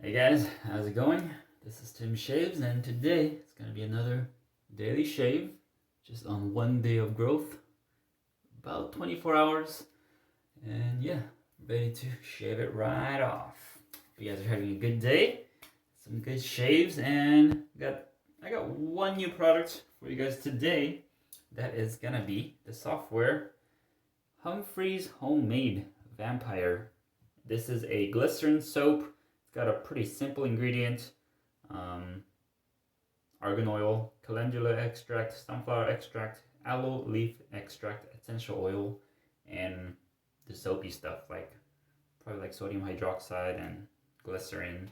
Hey guys, how's it going? This is Tim Shaves, and today it's gonna be another daily shave, just on one day of growth, about 24 hours, and yeah, ready to shave it right off. Hope you guys are having a good day, some good shaves, and I got one new product for you guys today. That is gonna be the software Humphrey's Homemade Vampire. This is a glycerin soap. It's got a pretty simple ingredient. Argan oil, calendula extract, sunflower extract, aloe leaf extract, essential oil, and the soapy stuff probably like sodium hydroxide and glycerin.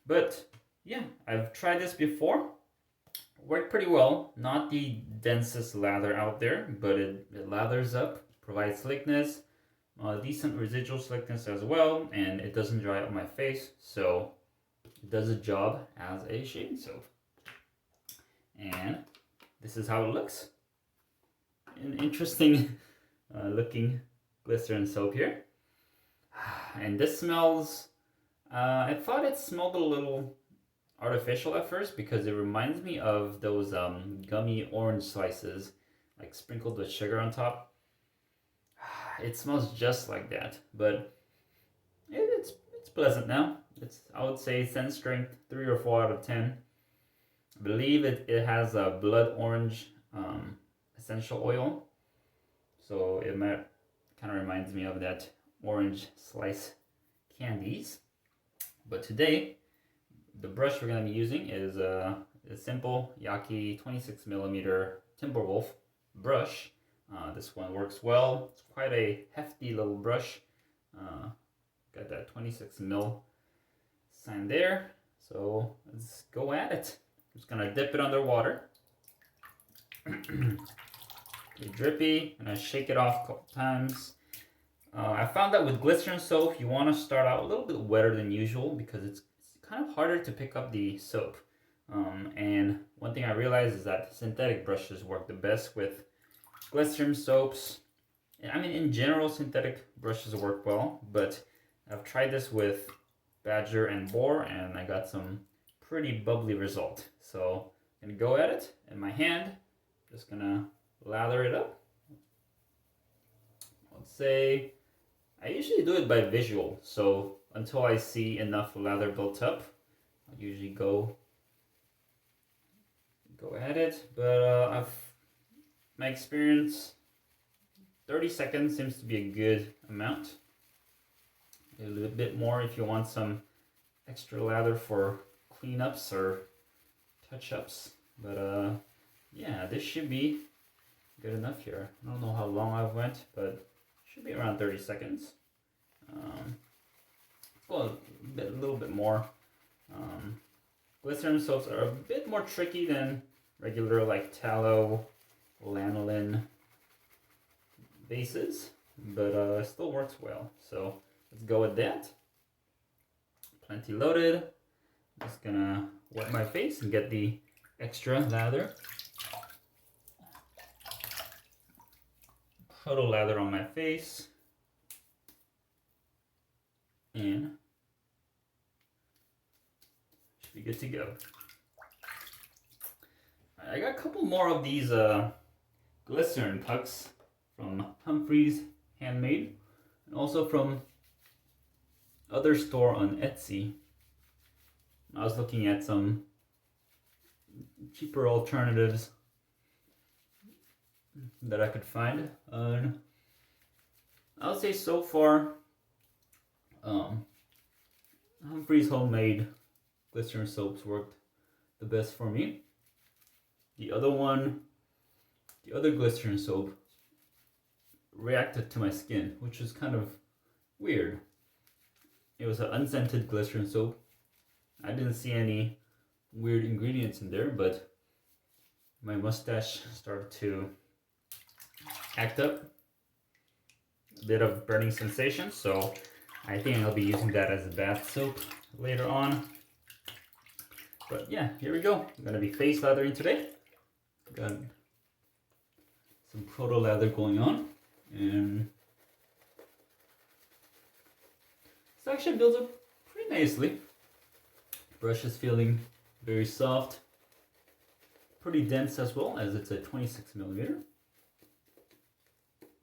But yeah, I've tried this before. Worked pretty well. Not the densest lather out there, but it lathers up, provides slickness, decent residual slickness as well, and it doesn't dry up my face, so it does a job as a shaving soap. And this is how it looks. An interesting looking glycerin soap here. And this smells, I thought it smelled a little artificial at first because it reminds me of those gummy orange slices, like sprinkled with sugar on top. It smells just like that, but it's pleasant now. I would say scent strength 3 or 4 out of 10. I believe it has a blood orange essential oil, so it might kind of reminds me of that orange slice candies. But today, the brush we're going to be using is a simple Yaqi 26mm Timberwolf brush. This one works well. It's quite a hefty little brush. Got that 26mm sign there. So let's go at it. I'm just gonna dip it under water. Get drippy. I'm gonna shake it off a couple times. I found that with glycerin soap, you want to start out a little bit wetter than usual because it's kind of harder to pick up the soap. And one thing I realized is that synthetic brushes work the best with glycerin soaps. I mean, in general, synthetic brushes work well, but I've tried this with Badger and Boar, and I got some pretty bubbly result. So I'm gonna go at it in my hand. Just gonna lather it up. Let's say I usually do it by visual, so until I see enough lather built up, I usually go at it. But my experience, 30 seconds seems to be a good amount. A little bit more if you want some extra lather for cleanups or touch-ups. But yeah, this should be good enough here. I don't know how long I went, but it should be around 30 seconds. Well, a little bit more. Glycerin soaps are a bit more tricky than regular like tallow, lanolin bases, but still works well. So let's go with that. Plenty loaded. Just gonna wet my face and get the extra lather. Proto lather on my face. And should be good to go. I got a couple more of these glycerin pucks from Humphrey's Handmade, and also from other store on Etsy. I was looking at some cheaper alternatives that I could find. I would say so far, Humphrey's Homemade glycerin soaps worked the best for me. The other glycerin soap reacted to my skin, which is kind of weird. It was an unscented glycerin soap. I didn't see any weird ingredients in there, but my mustache started to act up. A bit of burning sensation, so I think I'll be using that as a bath soap later on. But yeah, here we go. I'm gonna be face lathering today. Got some proto lather going on, and this actually builds up pretty nicely. Brush is feeling very soft, pretty dense as well, as it's a 26 millimeter.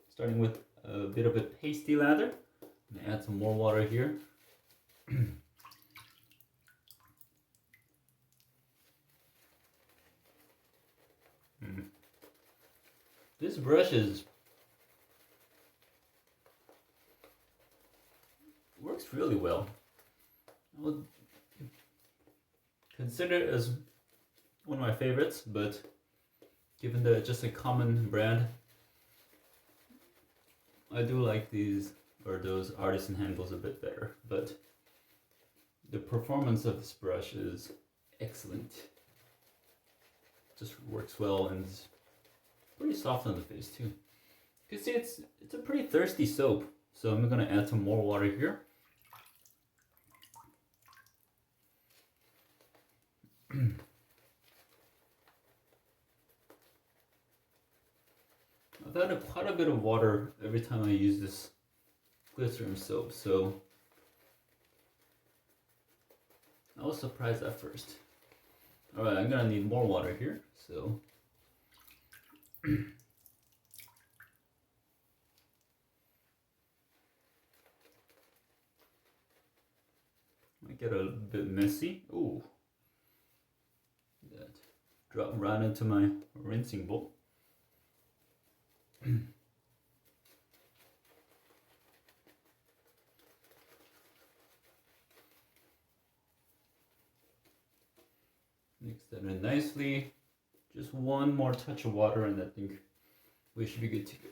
Starting with a bit of a pasty lather. I'm gonna add some more water here. This brush works really well. I would consider it as one of my favorites, but given that it's just a common brand, I do like these or those artisan handles a bit better, but the performance of this brush is excellent. Just works well and is pretty soft on the face too. You can see it's a pretty thirsty soap, so I'm gonna add some more water here. I've added quite a bit of water every time I use this Glycerin soap, so I was surprised at first. Alright, I'm gonna need more water here, so might get a bit messy. Ooh, that dropped right into my rinsing bowl. Mix that in nicely. Just one more touch of water and I think we should be good to go.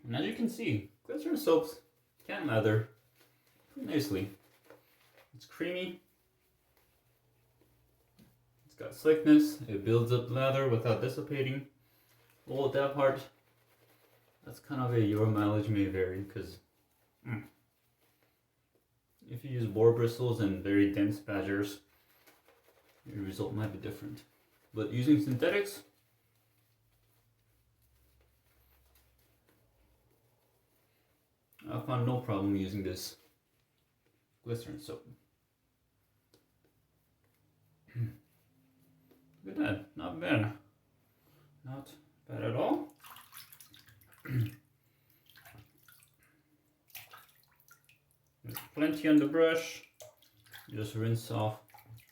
And as you can see, Glycerin soaps can lather pretty nicely. It's creamy. It's got slickness. It builds up lather without dissipating. Well, that part, that's kind of your mileage may vary because if you use boar bristles and very dense badgers, your result might be different. But using synthetics, I found no problem using this Glycerin soap. Look at that, not bad. Not bad at all. There's plenty on the brush. Just rinse off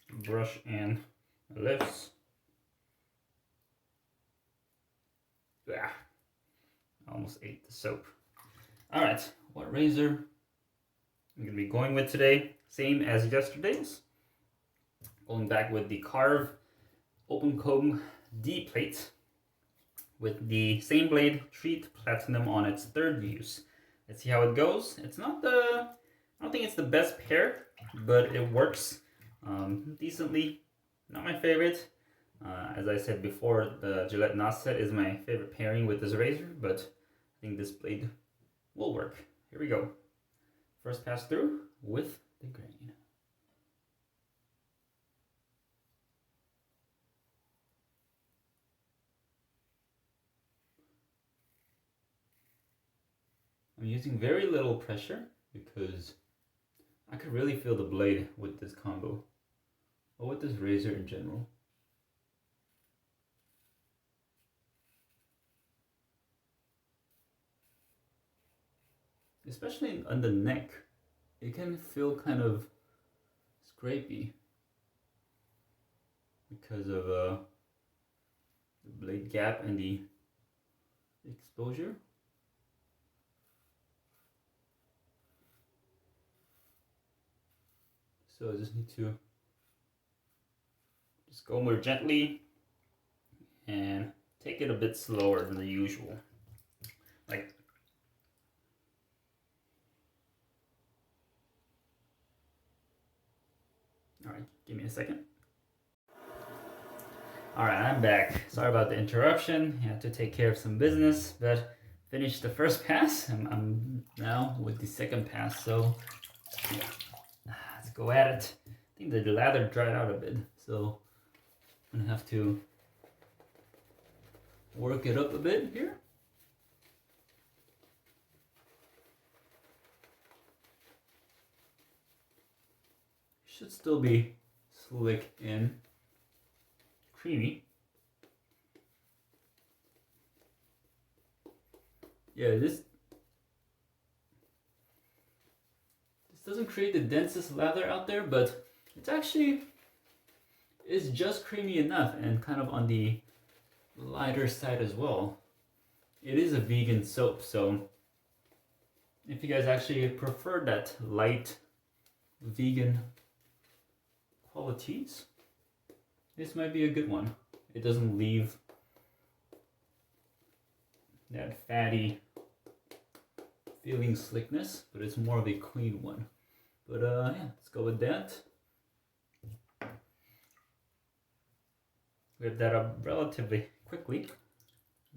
the brush and the lips. Yeah, I almost ate the soap. Alright, what razor I'm going to be going with today? Same as yesterday's. Going back with the Karve Open Comb D plate with the same blade, Treet Platinum, on its third use. Let's see how it goes. It's not the, I don't think it's the best pair, but it works decently. Not my favorite. As I said before, the Gillette knot set is my favorite pairing with this razor, but I think this blade will work. Here we go. First pass through with the grain. I'm using very little pressure because I could really feel the blade with this combo, or with this razor in general. Especially on the neck, it can feel kind of scrapey because of the blade gap and the exposure. So I just need to just go more gently and take it a bit slower than the usual. Like, all right, give me a second. All right, I'm back. Sorry about the interruption. I had to take care of some business, but finished the first pass. I'm now with the second pass, so yeah. go at it. I think the lather dried out a bit, so I'm gonna have to work it up a bit here. Should still be slick and creamy. Yeah, this doesn't create the densest lather out there, but it's actually is just creamy enough and kind of on the lighter side as well. It is a vegan soap, so if you guys actually prefer that light vegan qualities, this might be a good one. It doesn't leave that fatty feeling slickness, but it's more of a clean one. But yeah, let's go with that. Whip that up relatively quickly.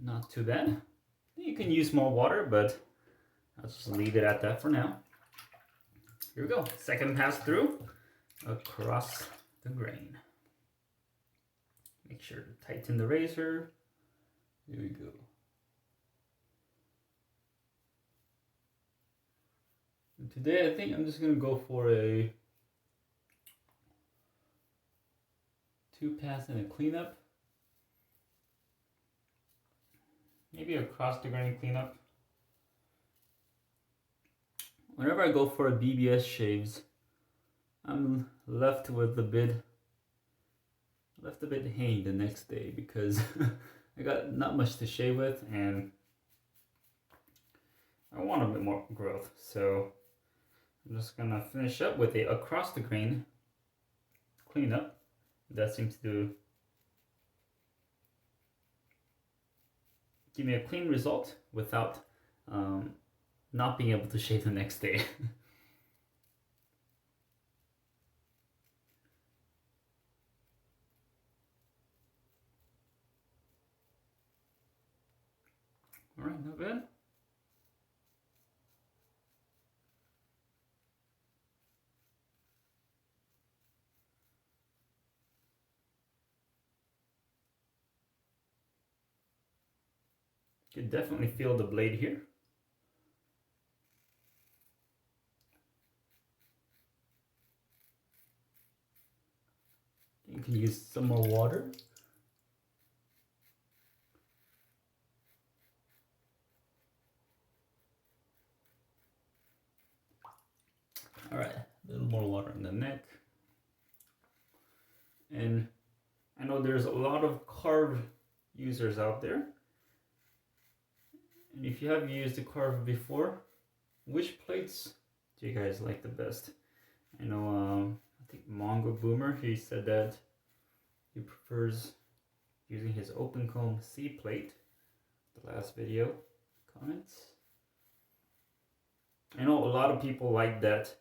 Not too bad. You can use more water, but I'll just leave it at that for now. Here we go. Second pass through across the grain. Make sure to tighten the razor. Here we go. And today I think I'm just going to go for a 2-pass and a cleanup. Maybe across the grain cleanup. Whenever I go for a BBS shaves, I'm left with a bit hanging the next day because I got not much to shave with and I want a bit more growth. So I'm just gonna finish up with a across the grain cleanup. That seems to give me a clean result without not being able to shave the next day. All right, not bad. You can definitely feel the blade here. You can use some more water. All right, a little more water in the neck. And I know there's a lot of Karve users out there. And if you have used the Karve before, which plates do you guys like the best? I know, I think Mongo Boomer, he said that he prefers using his open comb C plate. The last video comments. I know a lot of people like that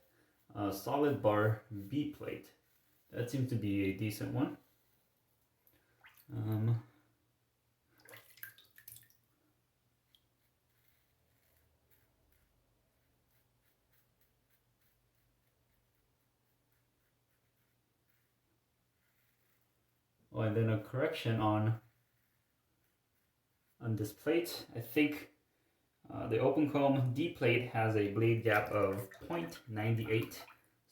solid bar B plate. That seems to be a decent one. Oh, and then a correction on this plate. I think the open comb D plate has a blade gap of 0.98,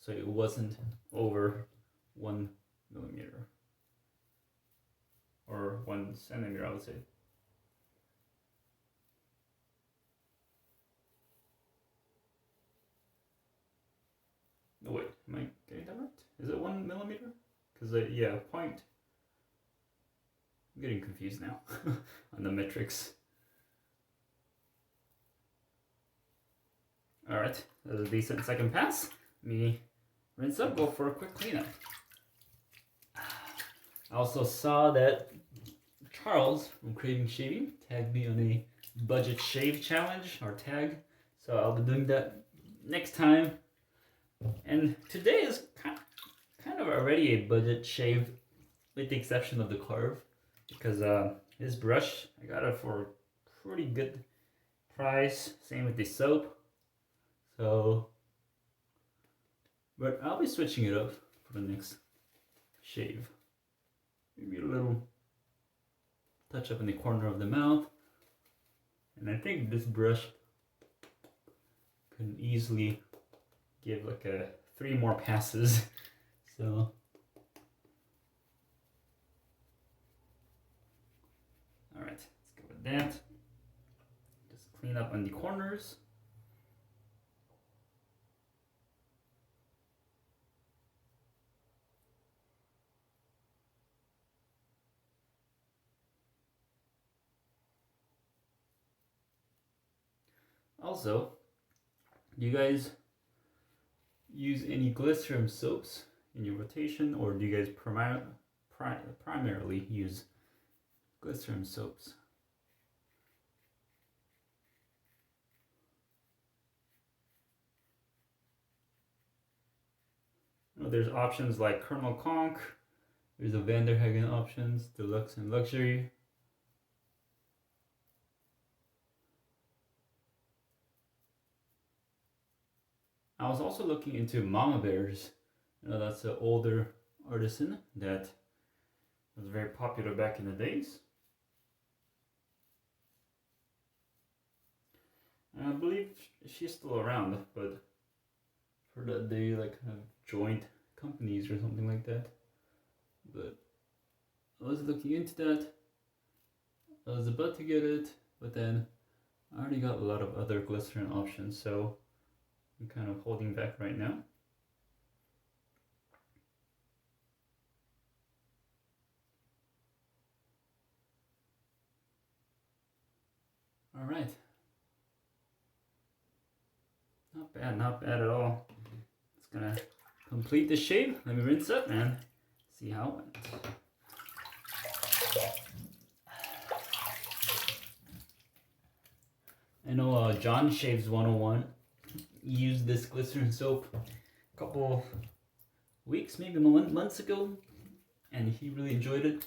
so it wasn't over 1 millimeter or 1 centimeter, I would say. No, wait, am I getting that right? Is it 1 millimeter? Because yeah, point. I'm getting confused now on the metrics. All right, that was a decent second pass. Let me rinse up, go for a quick cleanup. I also saw that Charles from Craving Shaving tagged me on a budget shave challenge or tag, so I'll be doing that next time. And today is kind of already a budget shave, with the exception of the Karve, because this brush I got it for a pretty good price. Same with the soap. So But I'll be switching it up for the next shave. Maybe a little touch up in the corner of the mouth. And I think this brush can easily give like 3 more passes. So all right, let's go with that. Just clean up on the corners. Also, do you guys use any glycerin soaps in your rotation, or do you guys primarily use glycerin soaps? You know, there's options like Colonel Conk, there's the Vanderhagen options, Deluxe and Luxury. I was also looking into Mama Bears. You know, that's an older artisan that was very popular back in the days. And I believe she's still around, but for that they like have joint companies or something like that. But I was looking into that. I was about to get it, but then I already got a lot of other glycerin options, so I'm kind of holding back right now. All right. Not bad at all. It's gonna complete the shave. Let me rinse up and see how it went. I know John Shaves 101 used this glycerin soap a couple weeks, maybe months ago, and he really enjoyed it.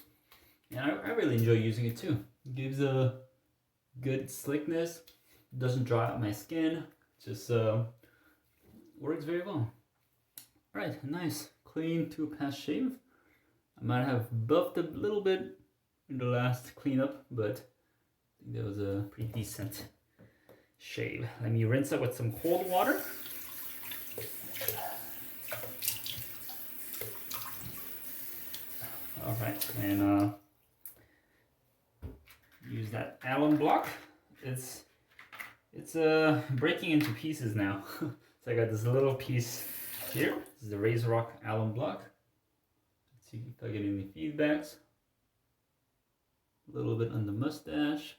And I really enjoy using it too. It gives a good slickness, doesn't dry out my skin, just works very well. Alright, nice, clean 2-pass shave. I might have buffed a little bit in the last cleanup, but I think that was a pretty decent shave. Let me rinse it with some cold water. All right, and use that alum block. It's breaking into pieces now. So I got this little piece here. This is the Razor Rock alum block. Let's see if I get any feedbacks. A little bit on the mustache.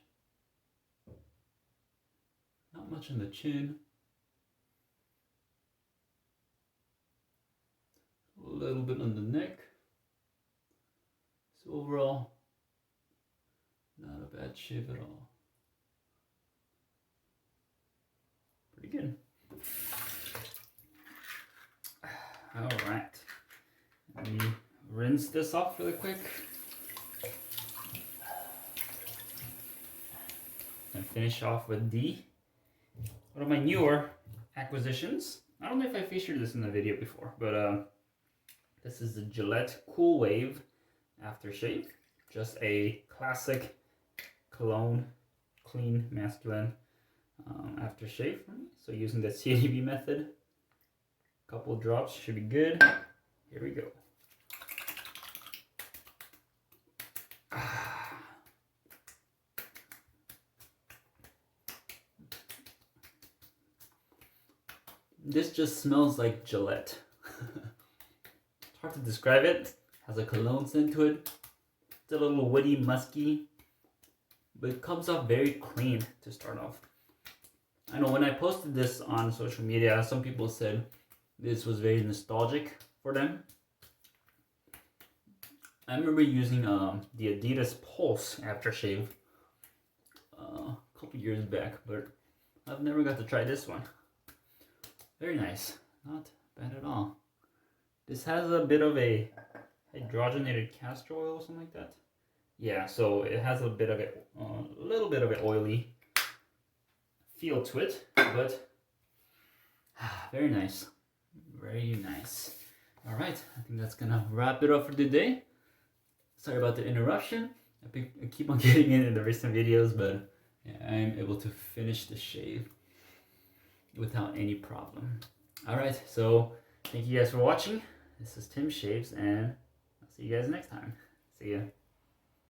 Not much on the chin. A little bit on the neck. So overall, not a bad shave at all. Pretty good. All right. Let me rinse this off really quick. And finish off with one of my newer acquisitions. I don't know if I featured this in the video before, but this is the Gillette CoolWave Aftershave. Just a classic cologne, clean, masculine aftershave for me. So using the CDB method, a couple drops should be good. Here we go. This just smells like Gillette. It's hard to describe it. Has a cologne scent to it. It's a little woody, musky, but it comes off very clean to start off. I know when I posted this on social media, some people said this was very nostalgic for them. I remember using the Adidas Pulse aftershave a couple years back, but I've never got to try this one. Very nice, not bad at all. This has a bit of a hydrogenated castor oil or something like that. Yeah, so it has a bit of it, a little bit of an oily feel to it, but very nice, Very nice. All right, I think that's gonna wrap it up for today. Sorry about the interruption. I keep on getting in the recent videos, but yeah, I am able to finish the shave without any problem. All right, so thank you guys for watching. This is Tim Shaves, and I'll see you guys next time. See ya.